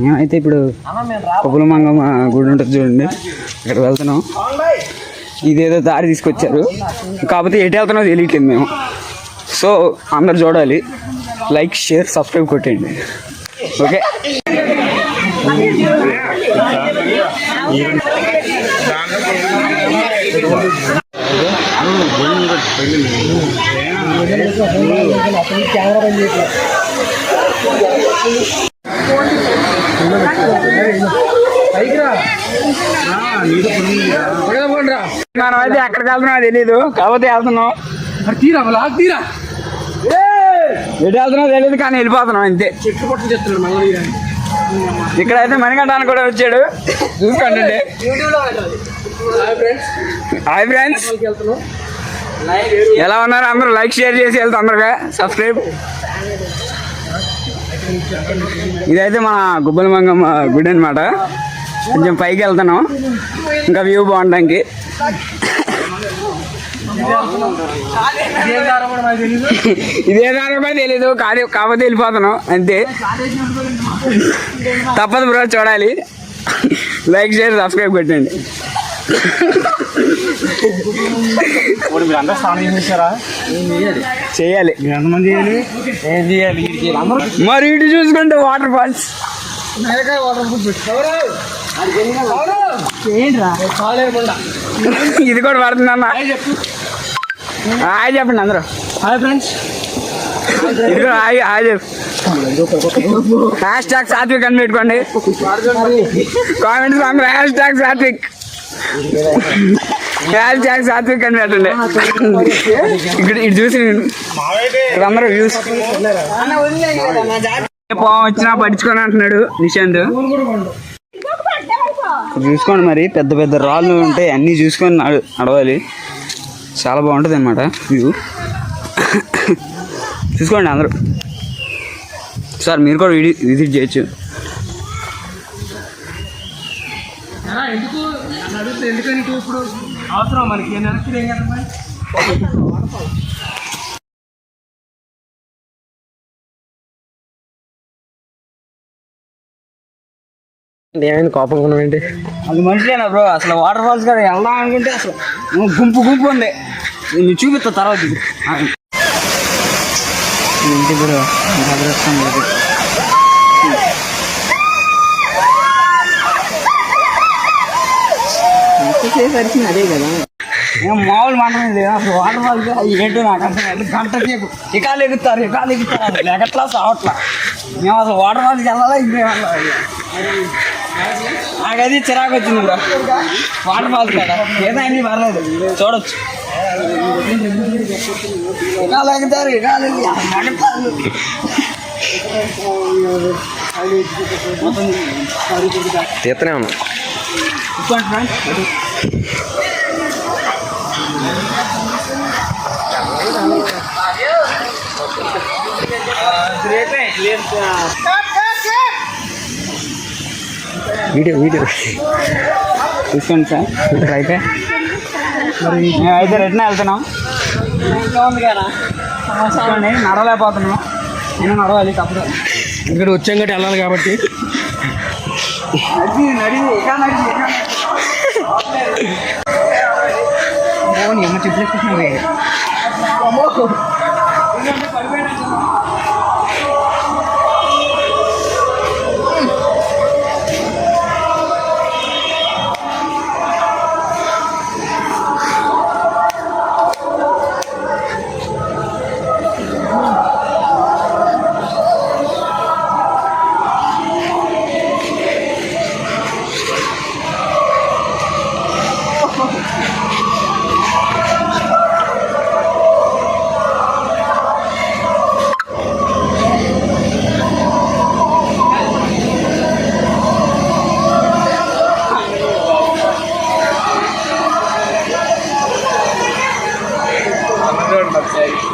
మేమైతే ఇప్పుడు కొప్పుల మంగమ్మ గుడి ఉంటుంది చూడండి, ఇక్కడ వెళ్తున్నాం. ఇదేదో దారి తీసుకొచ్చారు, కాకపోతే ఎటు వెళ్తున్నామో తెలియట్లేదు మేము. సో అందరు చూడాలి, లైక్ షేర్ సబ్స్క్రైబ్ కొట్టండి. ఓకే, మనం అయితే ఎక్కడికి వెళ్తున్నామో తెలీదు, కాకపోతే వెళ్తున్నాం. ఎటు వెళ్తున్నామో తెలియదు కానీ వెళ్ళిపోతున్నాం అంతే. ఇక్కడైతే మణికంఠాన్ని కూడా వచ్చాడు, చూసుకోండి. హాయ్ ఫ్రెండ్స్, ఎలా ఉన్నారు అందరూ? లైక్ షేర్ చేసి వెళ్తాం, తొందరగా సబ్స్క్రైబ్. ఇదైతే మన గుబ్బల మంగమ్మ గుడి అనమాట. కొంచెం పైకి వెళ్తున్నాం ఇంకా వ్యూ బాగుండడానికి. ఇదే దారం కూడా తెలీదు, కాకపోతే వెళ్ళిపోతున్నాం అంతే. తప్పదు బ్రో, చూడాలి. లైక్ షేర్ సబ్స్క్రైబ్ కొట్టండి. చేయాలి, మరి ఇటు చూసుకుంటే వాటర్ ఫాల్స్. ఇది కూడా పడుతుంది అన్న. హాయ్ చెప్పండి అందరూ. హాయ్ ఫ్రెండ్స్, ఇది కూడా హాయ్ హాయ్ చెప్పు. హ్యాష్ ట్యాగ్ సాత్విక్ అని పెట్టుకోండి కామెంట్స్ అందరూ. Hashtag Satvik, hashtag Satvik అని పెట్టండి. ఇక్కడ ఇటు చూసి ఇక్కడ అందరూ వ్యూస్. వచ్చినా పట్టించుకొని అంటున్నాడు నిశాంత్. చూసుకోండి, మరి పెద్ద పెద్ద రాళ్ళు ఉంటాయి, అన్నీ చూసుకొని నడవాలి. చాలా బాగుంటుంది అన్నమాట వ్యూ. చూసుకోండి అందరూ. సార్ మీరు కూడా విజిట్ చేయొచ్చు. ఏమైంది కోపం కొన్నాండి? అది మనిషిలేనా బ్రో? అసలు వాటర్ ఫాల్స్ కదా వెళ్దాం అనుకుంటే అసలు గుంపు గుంపు ఉంది. నేను చూపిస్తా తర్వాత. ఇంటి బ్రో అదృష్టం లేదు. చేసరికి అదే కదా మామూలు మాట లేదు. అసలు వాటర్ ఫాల్స్ ఏంటో నాకు అర్థం కాదు. గంట సేపు ఎకాలు ఎగుతారు ఎగట్లా సావట్లా. మేము అసలు వాటర్ ఫాల్స్కి వెళ్ళాలా ఇంకేమన్నా? నాకైతే చిరాకు వచ్చింది బ్రో వాటర్ ఫాల్స్ కదా. ఏదో అన్నీ పర్లేదు, చూడొచ్చు. ఎకాలు ఎగుతారు ఎకాలు తీస్తూనే ఉన్నా. వీడియో చూసుకోండి సార్. ఇక్కడైతే మేమైతే రిటర్న్ వెళ్తున్నాం. నడవలేకపోతున్నాం, నేను నడవాలి తప్పదు. ఇక్కడ వచ్చాం గట్టి వెళ్ళాలి కాబట్టి చెప్పేసుకుంటున్నాను. Sorry.